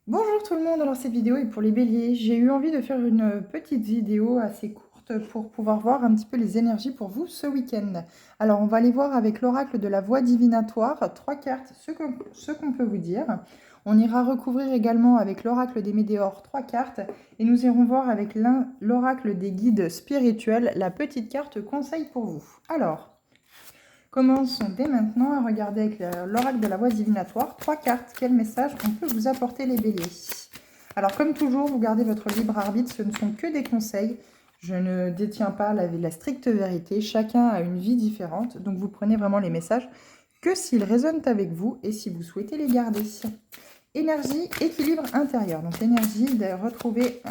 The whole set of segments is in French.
Bonjour tout le monde, alors cette vidéo est pour les béliers. J'ai eu envie de faire une petite vidéo assez courte pour pouvoir voir un petit peu les énergies pour vous ce week-end. Alors on va aller voir avec l'oracle de la voix divinatoire, trois cartes, ce qu'on peut vous dire. On ira recouvrir également avec l'oracle des météores, trois cartes. Et nous irons voir avec l'oracle des guides spirituels, la petite carte conseil pour vous. Alors, commençons dès maintenant à regarder avec l'oracle de la voix divinatoire. Trois cartes, quel message on peut vous apporter les béliers? Alors comme toujours, vous gardez votre libre arbitre, ce ne sont que des conseils. Je ne détiens pas la stricte vérité, chacun a une vie différente, donc vous prenez vraiment les messages que s'ils résonnent avec vous et si vous souhaitez les garder. Énergie, équilibre intérieur. Donc l'énergie de retrouver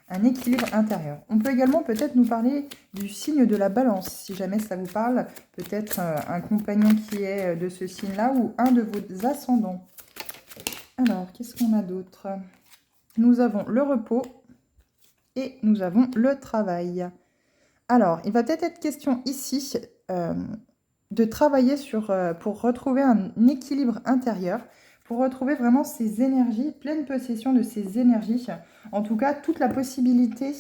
un équilibre intérieur. On peut également peut-être nous parler du signe de la balance, si jamais ça vous parle, peut-être un compagnon qui est de ce signe-là ou un de vos ascendants. Alors, qu'est-ce qu'on a d'autre? Nous avons le repos et nous avons le travail. Alors, il va peut-être être question ici de travailler pour retrouver un équilibre intérieur, pour retrouver vraiment ces énergies, pleine possession de ces énergies. En tout cas, toute la possibilité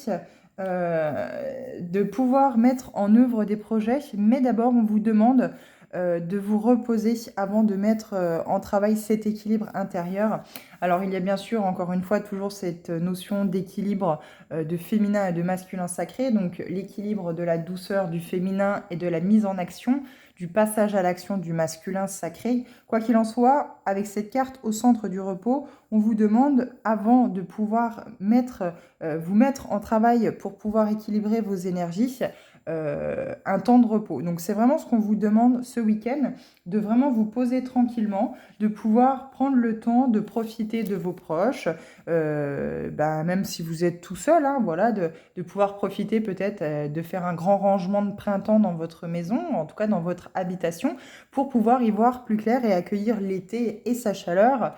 de pouvoir mettre en œuvre des projets. Mais d'abord, on vous demande de vous reposer avant de mettre en travail cet équilibre intérieur. Alors, il y a bien sûr, encore une fois, toujours cette notion d'équilibre de féminin et de masculin sacré. Donc, l'équilibre de la douceur du féminin et de la mise en action, du passage à l'action du masculin sacré. Quoi qu'il en soit, avec cette carte au centre du repos, on vous demande, avant de pouvoir vous mettre en travail pour pouvoir équilibrer vos énergies, un temps de repos. Donc c'est vraiment ce qu'on vous demande ce week-end, de vraiment vous poser tranquillement, de pouvoir prendre le temps de profiter de vos proches, même si vous êtes tout seul, hein, voilà, de pouvoir profiter peut-être de faire un grand rangement de printemps dans votre maison, en tout cas dans votre habitation, pour pouvoir y voir plus clair et accueillir l'été et sa chaleur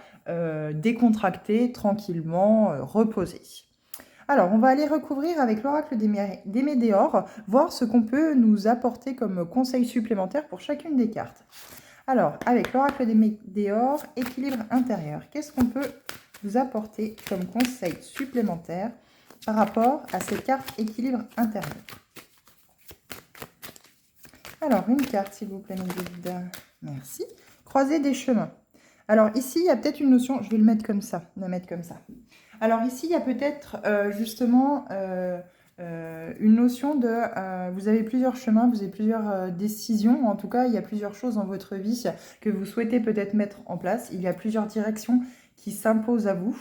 décontracté, tranquillement, reposé. Alors, on va aller recouvrir avec l'oracle des météores, voir ce qu'on peut nous apporter comme conseils supplémentaires pour chacune des cartes. Alors, avec l'oracle des météores, équilibre intérieur, qu'est-ce qu'on peut vous apporter comme conseil supplémentaire par rapport à cette carte équilibre intérieur? Alors, une carte, s'il vous plaît, mes guides. Merci. Croiser des chemins. Alors, ici, il y a peut-être une notion, je vais le mettre comme ça, Alors ici, il y a peut-être justement une notion de... vous avez plusieurs chemins, vous avez plusieurs décisions. En tout cas, il y a plusieurs choses dans votre vie que vous souhaitez peut-être mettre en place. Il y a plusieurs directions qui s'imposent à vous.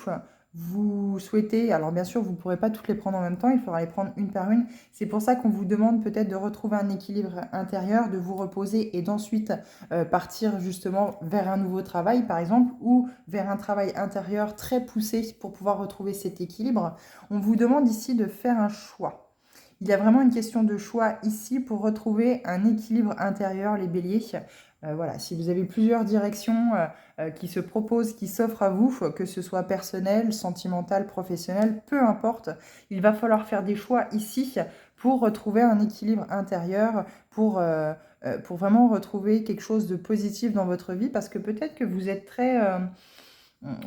Vous souhaitez... Alors bien sûr, vous ne pourrez pas toutes les prendre en même temps. Il faudra les prendre une par une. C'est pour ça qu'on vous demande peut-être de retrouver un équilibre intérieur, de vous reposer et d'ensuite partir justement vers un nouveau travail, par exemple, ou vers un travail intérieur très poussé pour pouvoir retrouver cet équilibre. On vous demande ici de faire un choix. Il y a vraiment une question de choix ici pour retrouver un équilibre intérieur, les béliers. Voilà, si vous avez plusieurs directions qui se proposent, qui s'offrent à vous, que ce soit personnel, sentimental, professionnel, peu importe, il va falloir faire des choix ici pour retrouver un équilibre intérieur, pour vraiment retrouver quelque chose de positif dans votre vie, parce que peut-être que vous êtes très...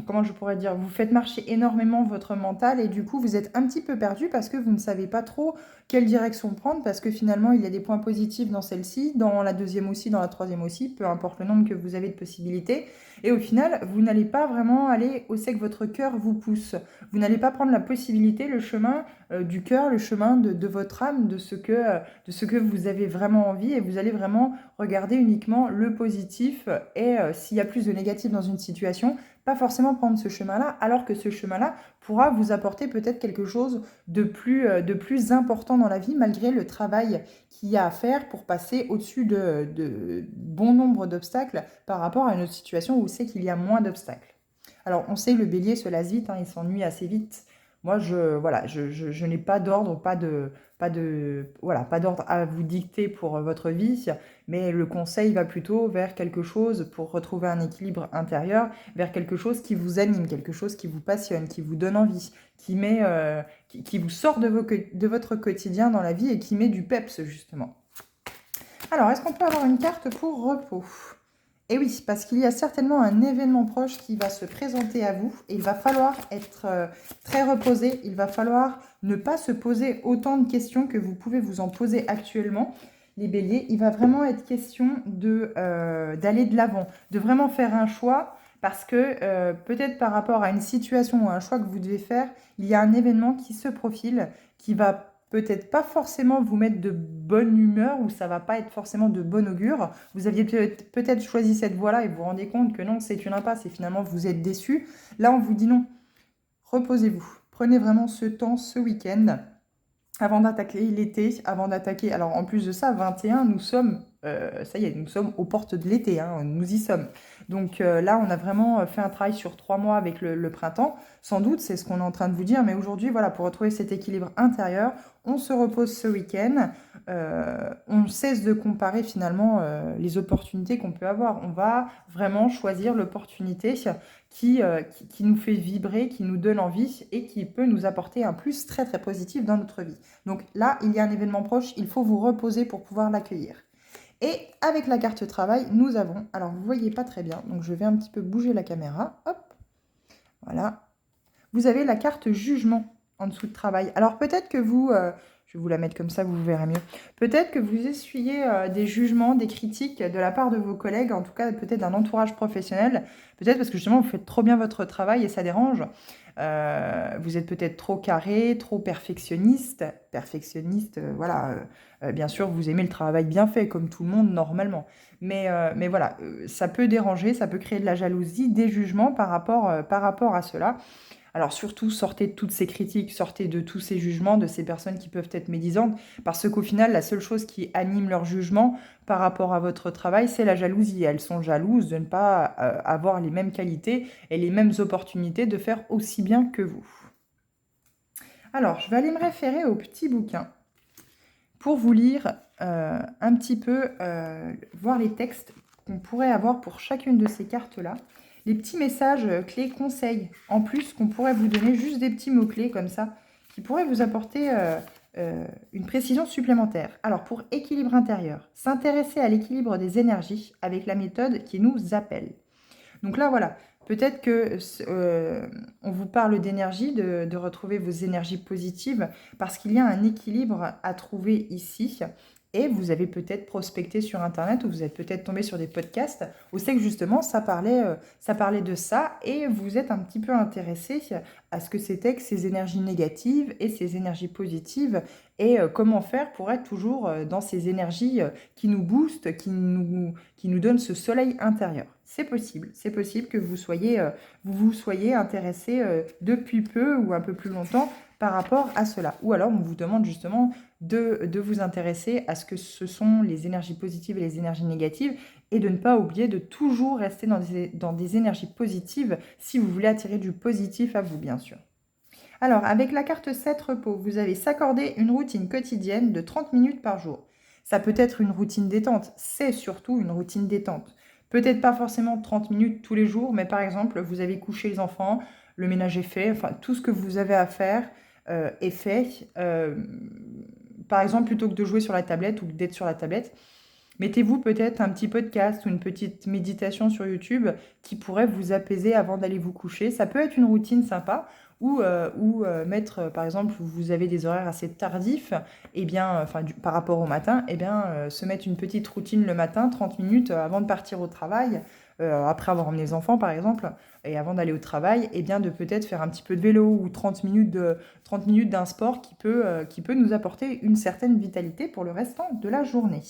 comment je pourrais dire, vous faites marcher énormément votre mental et du coup vous êtes un petit peu perdu parce que vous ne savez pas trop quelle direction prendre, parce que finalement il y a des points positifs dans celle-ci, dans la deuxième aussi, dans la troisième aussi, peu importe le nombre que vous avez de possibilités, et au final vous n'allez pas vraiment aller où c'est que votre cœur vous pousse, vous n'allez pas prendre la possibilité, le chemin du cœur, le chemin de votre âme, de ce que vous avez vraiment envie, et vous allez vraiment regarder uniquement le positif, et s'il y a plus de négatif dans une situation, pas forcément prendre ce chemin-là, alors que ce chemin-là pourra vous apporter peut-être quelque chose de plus important dans la vie, malgré le travail qu'il y a à faire pour passer au-dessus de bon nombre d'obstacles par rapport à une autre situation où c'est qu'il y a moins d'obstacles. Alors, on sait que le bélier se lasse vite, hein, il s'ennuie assez vite. Moi, je n'ai pas d'ordre, pas d'ordre à vous dicter pour votre vie, mais le conseil va plutôt vers quelque chose pour retrouver un équilibre intérieur, vers quelque chose qui vous anime, quelque chose qui vous passionne, qui vous donne envie, qui vous sort de votre quotidien dans la vie et qui met du peps, justement. Alors, est-ce qu'on peut avoir une carte pour repos? Et oui, parce qu'il y a certainement un événement proche qui va se présenter à vous et il va falloir être très reposé. Il va falloir ne pas se poser autant de questions que vous pouvez vous en poser actuellement. Les béliers, il va vraiment être question d'aller de l'avant, de vraiment faire un choix parce que peut-être par rapport à une situation ou à un choix que vous devez faire, il y a un événement qui se profile, qui va peut-être pas forcément vous mettre de bonne humeur ou ça va pas être forcément de bon augure. Vous aviez peut-être choisi cette voie-là et vous vous rendez compte que non, c'est une impasse et finalement vous êtes déçu. Là, on vous dit non, reposez-vous. Prenez vraiment ce temps, ce week-end, avant d'attaquer l'été, avant d'attaquer... Alors, en plus de ça, 21, nous sommes... ça y est, nous sommes aux portes de l'été, hein, nous y sommes. Donc là, on a vraiment fait un travail sur 3 mois avec le printemps. Sans doute, c'est ce qu'on est en train de vous dire. Mais aujourd'hui, voilà, pour retrouver cet équilibre intérieur, on se repose ce week-end. On cesse de comparer finalement les opportunités qu'on peut avoir. On va vraiment choisir l'opportunité qui nous fait vibrer, qui nous donne envie et qui peut nous apporter un plus très très positif dans notre vie. Donc là, il y a un événement proche, il faut vous reposer pour pouvoir l'accueillir. Et avec la carte travail, nous avons, alors vous ne voyez pas très bien, donc je vais un petit peu bouger la caméra, hop, voilà. Vous avez la carte jugement en dessous de travail. Alors peut-être que vous, je vais vous la mettre comme ça, vous verrez mieux. Peut-être que vous essuyez des jugements, des critiques de la part de vos collègues, en tout cas peut-être d'un entourage professionnel. Peut-être parce que justement vous faites trop bien votre travail et ça dérange. Vous êtes peut-être trop carré, trop perfectionniste. Perfectionniste, voilà. Bien sûr, vous aimez le travail bien fait, comme tout le monde normalement. Mais voilà, ça peut déranger, ça peut créer de la jalousie, des jugements par rapport à cela. Alors surtout, sortez de toutes ces critiques, sortez de tous ces jugements, de ces personnes qui peuvent être médisantes, parce qu'au final, la seule chose qui anime leur jugement par rapport à votre travail, c'est la jalousie. Elles sont jalouses de ne pas avoir les mêmes qualités et les mêmes opportunités de faire aussi bien que vous. Alors, je vais aller me référer au petit bouquin pour vous lire un petit peu, voir les textes qu'on pourrait avoir pour chacune de ces cartes-là. Les petits messages clés, conseils, en plus qu'on pourrait vous donner, juste des petits mots-clés comme ça, qui pourraient vous apporter une précision supplémentaire. Alors, pour équilibre intérieur, s'intéresser à l'équilibre des énergies avec la méthode qui nous appelle. Donc là, voilà, peut-être que on vous parle d'énergie, de retrouver vos énergies positives, parce qu'il y a un équilibre à trouver ici. Et vous avez peut-être prospecté sur Internet ou vous êtes peut-être tombé sur des podcasts où c'est que justement ça parlait de ça et vous êtes un petit peu intéressé à ce que c'était que ces énergies négatives et ces énergies positives et comment faire pour être toujours dans ces énergies qui nous boostent, qui nous donnent ce soleil intérieur. C'est possible que vous vous soyez intéressé depuis peu ou un peu plus longtemps par rapport à cela. Ou alors on vous demande justement de vous intéresser à ce que ce sont les énergies positives et les énergies négatives et de ne pas oublier de toujours rester dans des énergies positives si vous voulez attirer du positif à vous, bien sûr. Alors, avec la carte 7 repos, vous avez s'accorder une routine quotidienne de 30 minutes par jour. Ça peut être une routine détente, c'est surtout une routine détente. Peut-être pas forcément 30 minutes tous les jours, mais par exemple, vous avez couché les enfants, le ménage est fait, enfin tout ce que vous avez à faire est fait. Par exemple, plutôt que de jouer sur la tablette ou d'être sur la tablette, mettez-vous peut-être un petit podcast ou une petite méditation sur YouTube qui pourrait vous apaiser avant d'aller vous coucher. Ça peut être une routine sympa ou mettre, par exemple, vous avez des horaires assez tardifs, et bien, par rapport au matin, et bien, se mettre une petite routine le matin, 30 minutes avant de partir au travail, après avoir emmené les enfants, par exemple, et avant d'aller au travail, et bien de peut-être faire un petit peu de vélo ou 30 minutes d'un sport qui peut nous apporter une certaine vitalité pour le restant de la journée.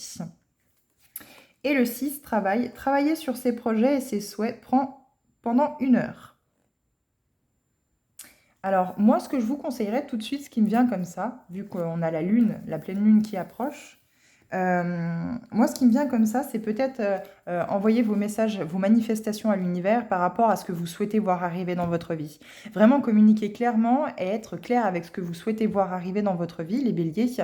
Et le 6, travail. Travailler sur ses projets et ses souhaits prend pendant 1 heure. Alors, moi, ce que je vous conseillerais tout de suite, ce qui me vient comme ça, vu qu'on a la lune, la pleine lune qui approche, moi, ce qui me vient comme ça, c'est peut-être envoyer vos messages, vos manifestations à l'univers par rapport à ce que vous souhaitez voir arriver dans votre vie. Vraiment communiquer clairement et être clair avec ce que vous souhaitez voir arriver dans votre vie, les béliers,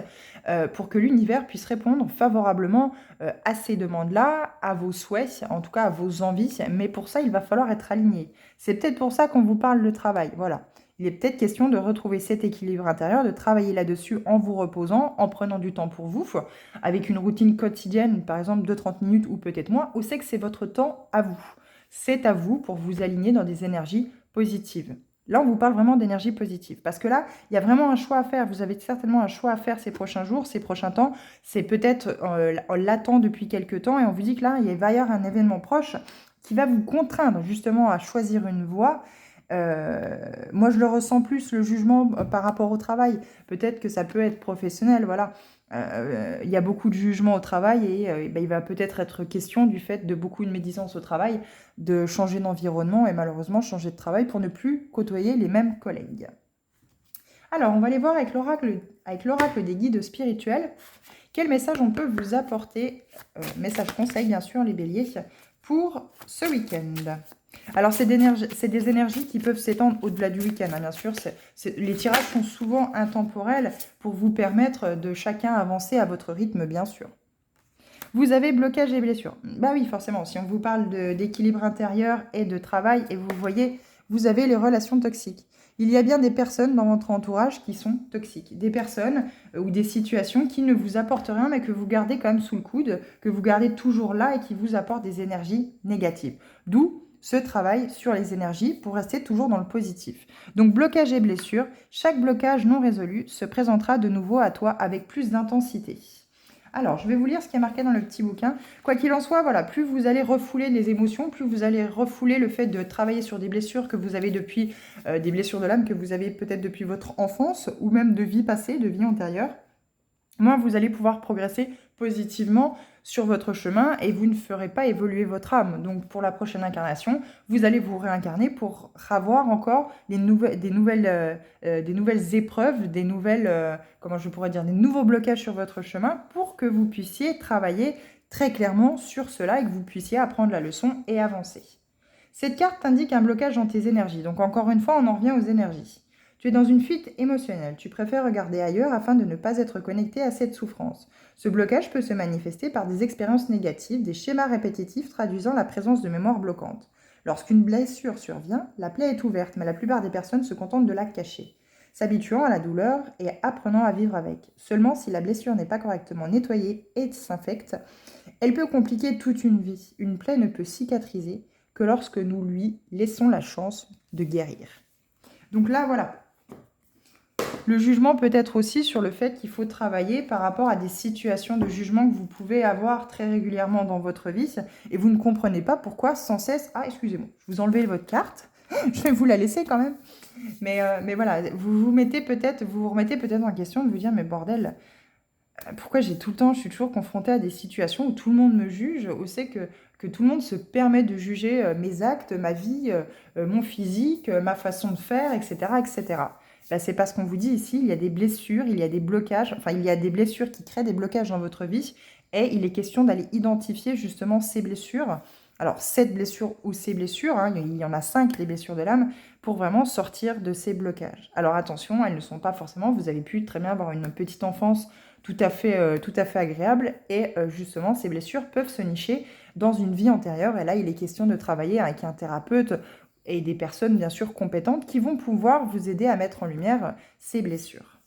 pour que l'univers puisse répondre favorablement à ces demandes-là, à vos souhaits, en tout cas à vos envies. Mais pour ça, il va falloir être aligné. C'est peut-être pour ça qu'on vous parle de travail, voilà. Il est peut-être question de retrouver cet équilibre intérieur, de travailler là-dessus en vous reposant, en prenant du temps pour vous, avec une routine quotidienne, par exemple de 30 minutes ou peut-être moins, ou c'est que c'est votre temps à vous. C'est à vous pour vous aligner dans des énergies positives. Là, on vous parle vraiment d'énergie positive. Parce que là, il y a vraiment un choix à faire. Vous avez certainement un choix à faire ces prochains jours, ces prochains temps. C'est peut-être latent depuis quelques temps. Et on vous dit que là, il va y avoir un événement proche qui va vous contraindre justement à choisir une voie. Moi, je le ressens plus, le jugement par rapport au travail. Peut-être que ça peut être professionnel, voilà. Il y a beaucoup de jugements au travail et il va peut-être être question du fait de beaucoup de médisance au travail, de changer d'environnement et malheureusement changer de travail pour ne plus côtoyer les mêmes collègues. Alors, on va aller voir avec l'oracle des guides spirituels. Quel message on peut vous apporter, message conseil bien sûr les béliers, pour ce week-end. Alors, c'est des énergies qui peuvent s'étendre au-delà du week-end, hein, bien sûr. Les tirages sont souvent intemporels pour vous permettre de chacun avancer à votre rythme, bien sûr. Vous avez blocage et blessures. Bah oui, forcément, si on vous parle d'équilibre intérieur et de travail, et vous voyez, vous avez les relations toxiques. Il y a bien des personnes dans votre entourage qui sont toxiques. Des personnes ou des situations qui ne vous apportent rien, mais que vous gardez quand même sous le coude, que vous gardez toujours là et qui vous apportent des énergies négatives. D'où ce travail sur les énergies pour rester toujours dans le positif. Donc blocage et blessure, chaque blocage non résolu se présentera de nouveau à toi avec plus d'intensité. Alors, je vais vous lire ce qui est marqué dans le petit bouquin. Quoi qu'il en soit, voilà, plus vous allez refouler les émotions, plus vous allez refouler le fait de travailler sur des blessures que vous avez depuis, des blessures de l'âme que vous avez peut-être depuis votre enfance ou même de vie passée, de vie antérieure, moins vous allez pouvoir progresser positivement sur votre chemin et vous ne ferez pas évoluer votre âme. Donc pour la prochaine incarnation, vous allez vous réincarner pour avoir encore des nouvelles épreuves, des nouveaux blocages sur votre chemin pour que vous puissiez travailler très clairement sur cela et que vous puissiez apprendre la leçon et avancer. Cette carte indique un blocage dans tes énergies. Donc encore une fois, on en revient aux énergies. Tu es dans une fuite émotionnelle. Tu préfères regarder ailleurs afin de ne pas être connecté à cette souffrance. Ce blocage peut se manifester par des expériences négatives, des schémas répétitifs traduisant la présence de mémoire bloquante. Lorsqu'une blessure survient, la plaie est ouverte, mais la plupart des personnes se contentent de la cacher, s'habituant à la douleur et apprenant à vivre avec. Seulement, si la blessure n'est pas correctement nettoyée et s'infecte, elle peut compliquer toute une vie. Une plaie ne peut cicatriser que lorsque nous lui laissons la chance de guérir. Donc là, voilà. Le jugement peut être aussi sur le fait qu'il faut travailler par rapport à des situations de jugement que vous pouvez avoir très régulièrement dans votre vie et vous ne comprenez pas pourquoi sans cesse... Ah, excusez-moi, je vous enlevez votre carte. Je vais vous la laisser quand même. Mais voilà, vous vous remettez peut-être en question de vous dire, mais bordel, pourquoi je suis toujours confrontée à des situations où tout le monde me juge, où c'est que tout le monde se permet de juger mes actes, ma vie, mon physique, ma façon de faire, etc. etc. Bah, c'est parce qu'on vous dit ici, il y a des blessures, il y a des blocages, enfin il y a des blessures qui créent des blocages dans votre vie et il est question d'aller identifier justement ces blessures. Alors cette blessure ou ces blessures, hein, il y en a 5 les blessures de l'âme, pour vraiment sortir de ces blocages. Alors attention, elles ne sont pas forcément, vous avez pu très bien avoir une petite enfance tout à fait agréable et justement ces blessures peuvent se nicher dans une vie antérieure et là il est question de travailler avec un thérapeute et des personnes bien sûr compétentes qui vont pouvoir vous aider à mettre en lumière ces blessures.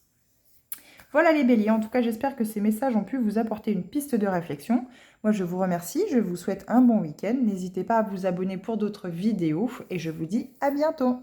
Voilà les béliers, en tout cas j'espère que ces messages ont pu vous apporter une piste de réflexion. Moi je vous remercie, je vous souhaite un bon week-end, n'hésitez pas à vous abonner pour d'autres vidéos et je vous dis à bientôt.